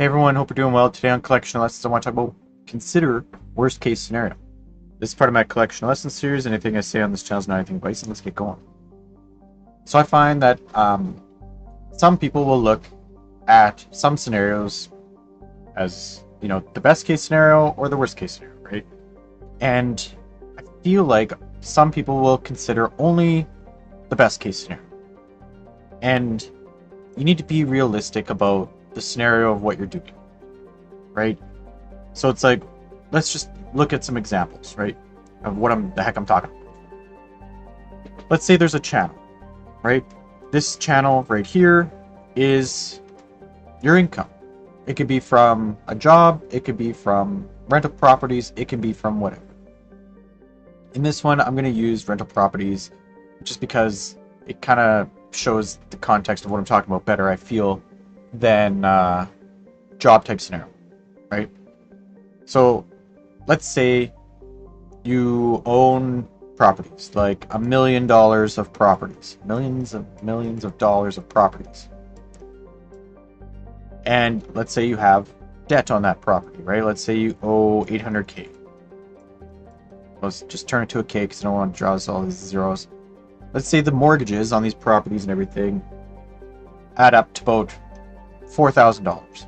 Hey everyone, hope you're doing well. Today on Collection of Lessons, I want to talk about consider worst case scenario. This is part of my Collection of Lessons series. Anything I say on this channel is not anything advice, and let's get going. So I find that some people will look at some scenarios as, the best case scenario or the worst case scenario, right? And I feel like some people will consider only the best case scenario. And you need to be realistic about the scenario of what you're doing, right? So it's like, let's just look at some examples, right, of what the heck I'm talking about. Let's say there's a channel, right? This channel right here is your income. It could be from a job, it could be from rental properties, it can be from whatever. In this one, I'm going to use rental properties just because it kind of shows the context of what I'm talking about better, I feel, than job type scenario, right? So let's say you own properties, like $1 million of properties, millions of dollars of properties. And let's say you have debt on that property, right? Let's say you owe 800K. Let's just turn it to a K because I don't want to draw all these zeros. Let's say the mortgages on these properties and everything add up to about $4,000,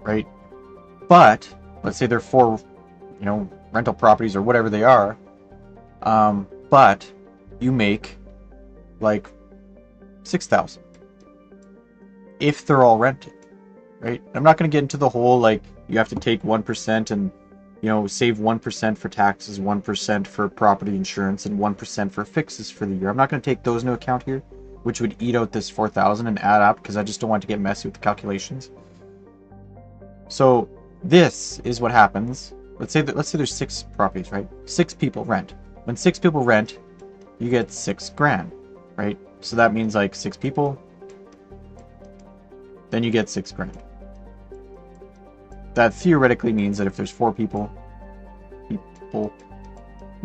right? But let's say they're for, rental properties or whatever they are, but you make like 6,000 if they're all rented, right? I'm not going to get into the whole like you have to take 1% and save 1% for taxes, 1% for property insurance, and 1% for fixes for the year. I'm not going to take those into account here, which would eat out this 4,000 and add up because I just don't want to get messy with the calculations. So this is what happens. Let's say there's 6 properties, right? 6 people rent. When 6 people rent, you get 6 grand, right? So that means like 6 people, then you get 6 grand. That theoretically means that if there's 4 people, you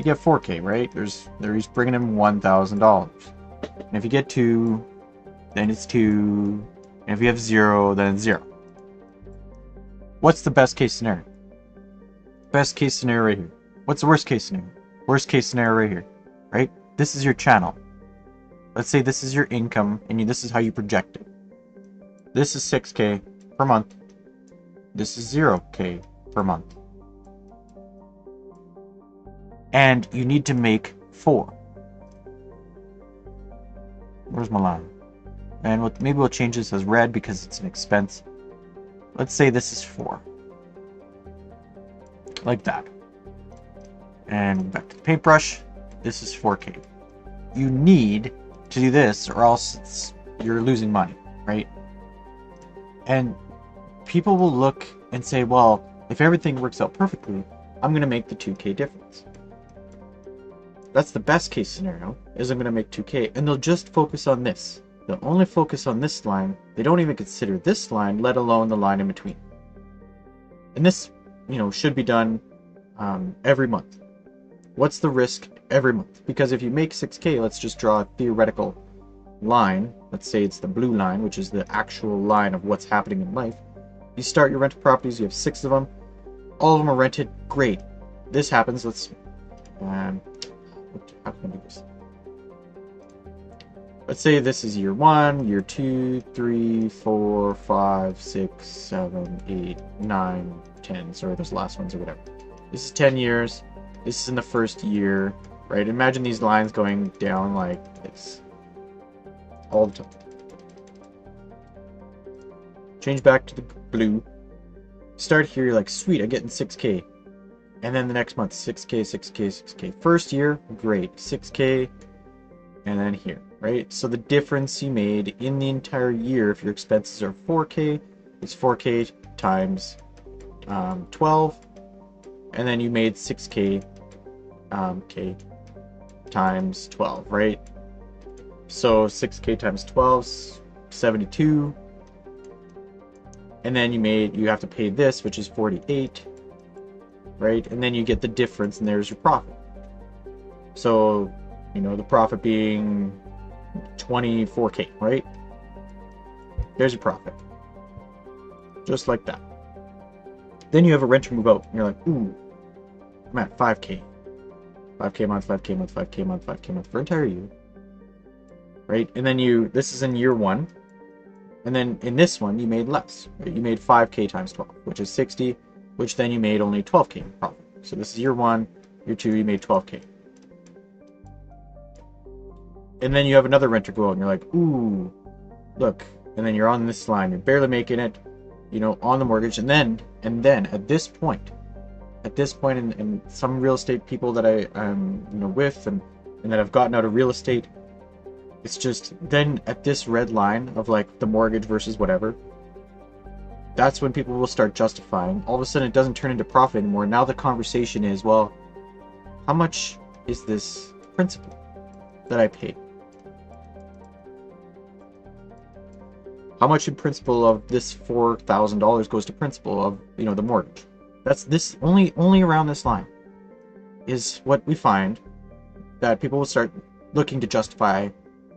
get 4K, right? He's bringing in $1,000. And if you get 2, then it's 2. And if you have 0, then it's 0. What's the best case scenario? Best case scenario right here. What's the worst case scenario? Worst case scenario right here, right? This is your channel. Let's say this is your income, and this is how you project it. This is 6K per month. This is 0K per month. And you need to make 4. Where's my line? And maybe we'll change this as red because it's an expense. Let's say this is 4. Like that. And back to the paintbrush. This is 4K. You need to do this or else you're losing money, right? And people will look and say, well, if everything works out perfectly, I'm going to make the 2K difference. That's the best case scenario, is I'm going to make 2K, and they'll just focus on this. They'll only focus on this line. They don't even consider this line, let alone the line in between. And this, should be done every month. What's the risk every month? Because if you make 6K, let's just draw a theoretical line. Let's say it's the blue line, which is the actual line of what's happening in life. You start your rental properties, you have 6 of them. All of them are rented. Great. This happens. Let's how can I do this? Let's say this is year 1, year 2, 3, 4, 5, 6, 7, 8, 9, 10. Sorry, those last ones or whatever. This is 10 years. This is in the first year, right? Imagine these lines going down like this all the time. Change back to the blue. Start here, you're like, sweet, I'm getting 6K. And then the next month, 6K, 6K, 6K. First year, great, 6K. And then here, right? So the difference you made in the entire year, if your expenses are 4K, is 4K times 12. And then you made 6K K times 12, right? So 6K times 12, 72. And then you have to pay this, which is 48, right? And then you get the difference, and there's your profit. So, the profit being 24K, right? There's your profit. Just like that. Then you have a renter move out, and you're like, ooh, I'm at 5K. 5K a month, 5K a month, 5K a month, 5K a month for an entire year. Right? And then this is in year 1. And then in this one, you made less. Right? You made 5K times 12, which is 60, which then you made only 12K profit. So this is year 1, year 2, you made 12K. And then you have another renter go out, and you're like, ooh, look. And then you're on this line, you're barely making it, on the mortgage. And then at this point, and some real estate people that I'm, with and that have gotten out of real estate, it's just then at this red line of like the mortgage versus whatever, that's when people will start justifying. All of a sudden, it doesn't turn into profit anymore. Now the conversation is, well, how much is this principal that I paid? How much in principal of this $4,000 goes to principal of the mortgage? That's this only around this line is what we find that people will start looking to justify,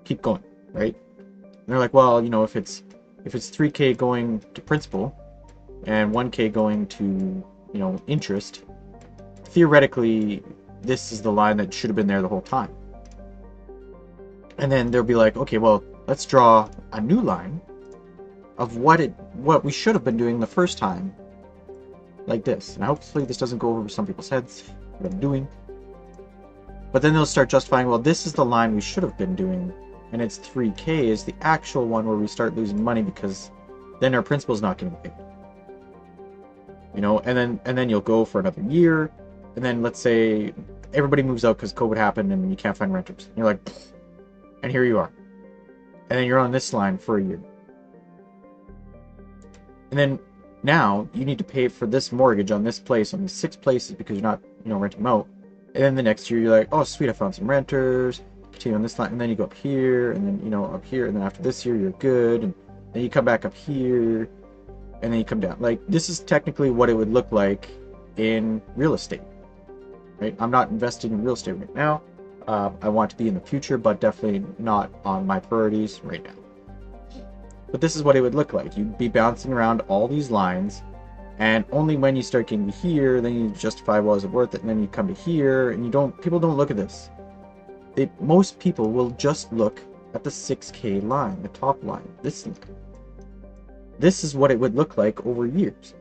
keep going, right? And they're like, well, if it's 3K going to principal and 1K going to interest, theoretically this is the line that should have been there the whole time. And then they'll be like, okay, well, let's draw a new line of what we should have been doing the first time, like this. And hopefully this doesn't go over some people's heads, what I'm doing. But then they'll start justifying, well, this is the line we should have been doing, and it's 3K is the actual one where we start losing money because then our principal's not getting paid. And then you'll go for another year, and then let's say everybody moves out because COVID happened and you can't find renters. And you're like, pfft, and here you are. And then you're on this line for a year. And then now you need to pay for this mortgage on this place, on these 6 places, because you're not, renting them out. And then the next year you're like, oh sweet, I found some renters, continue on this line, and then you go up here, and then, up here, and then after this year you're good, and then you come back up here, and then you come down. Like, this is technically what it would look like in real estate, right? I'm not investing in real estate right now. I want to be in the future, but definitely not on my priorities right now. But this is what it would look like. You'd be bouncing around all these lines, and only when you start getting to here, then you justify, well, is it worth it? And then you come to here, and people don't look at this. Most people will just look at the 6K line, the top line. This is what it would look like over years.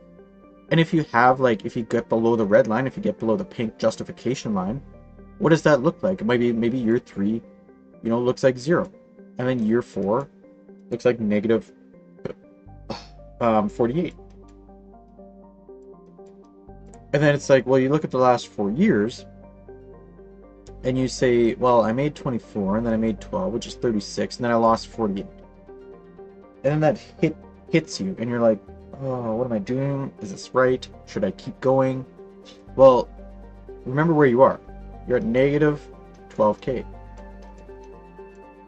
And if you get below the red line, if you get below the pink justification line, what does that look like? It might be maybe year 3, looks like 0. And then year 4 looks like negative 48. And then it's like, well, you look at the last 4 years and you say, well, I made 24 and then I made 12, which is 36, and then I lost 48. And then that hits you and you're like, oh, what am I doing? Is this right? Should I keep going? Well, remember where you are. You're at negative 12K.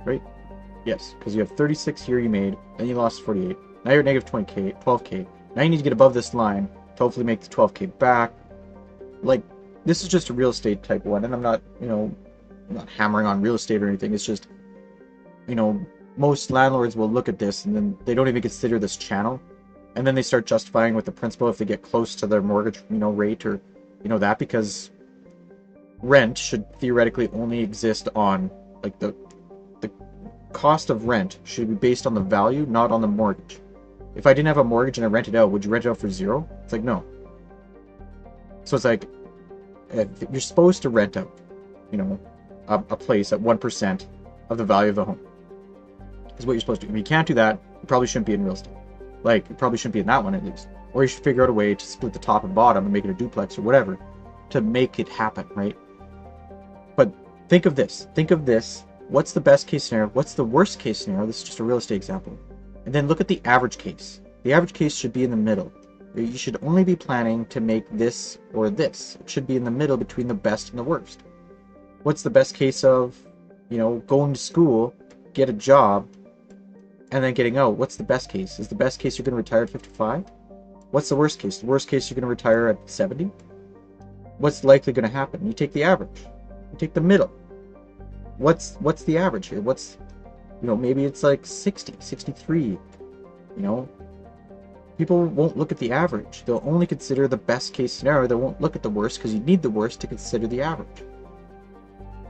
Right? Yes, because you have 36 here you made, then you lost 48. Now you're at negative 20K, 12K. Now you need to get above this line to hopefully make the 12K back. Like, this is just a real estate type one, and I'm not, I'm not hammering on real estate or anything. It's just, most landlords will look at this and then they don't even consider this channel. And then they start justifying with the principal if they get close to their mortgage, rate or, that, because rent should theoretically only exist on, like, the cost of rent should be based on the value, not on the mortgage. If I didn't have a mortgage and I rented out, would you rent it out for 0? It's like, no. So it's like, you're supposed to rent out, a place at 1% of the value of the home. Is what you're supposed to do. If you can't do that, you probably shouldn't be in real estate. Like, you probably shouldn't be in that one at least. Or you should figure out a way to split the top and bottom and make it a duplex or whatever to make it happen, right? But think of this. What's the best case scenario? What's the worst case scenario? This is just a real estate example. And then look at the average case. The average case should be in the middle. You should only be planning to make this or this. It should be in the middle between the best and the worst. What's the best case of, going to school, get a job, and then getting out? What's the best case? Is the best case you're going to retire at 55? What's the worst case? The worst case you're going to retire at 70? What's likely going to happen? You take the average. You take the middle. What's the average here? What's, maybe it's like 60, 63, People won't look at the average. They'll only consider the best case scenario. They won't look at the worst because you need the worst to consider the average.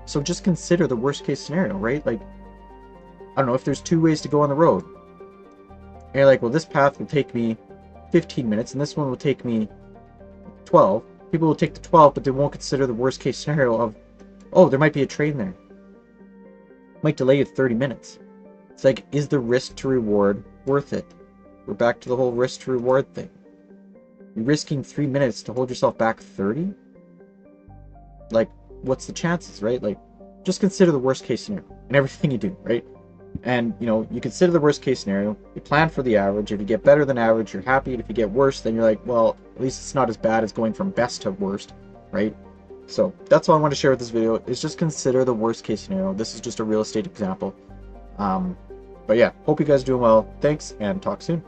So just consider the worst case scenario, right? Like, I don't know, if there's 2 ways to go on the road, and you're like, well, this path will take me 15 minutes and this one will take me 12. People will take the 12, but they won't consider the worst case scenario of, oh, there might be a train there. It might delay you 30 minutes. It's like, is the risk to reward worth it? We're back to the whole risk to reward thing. You're risking 3 minutes to hold yourself back 30? Like, what's the chances, right? Like, just consider the worst case scenario in everything you do, right? And, you know, you consider the worst case scenario, you plan for the average. If you get better than average, you're happy. And if you get worse, then you're like, well, at least it's not as bad as going from best to worst, right? So that's all I want to share with this video, is just consider the worst case scenario. This is just a real estate example. But yeah, hope you guys are doing well. Thanks, and talk soon.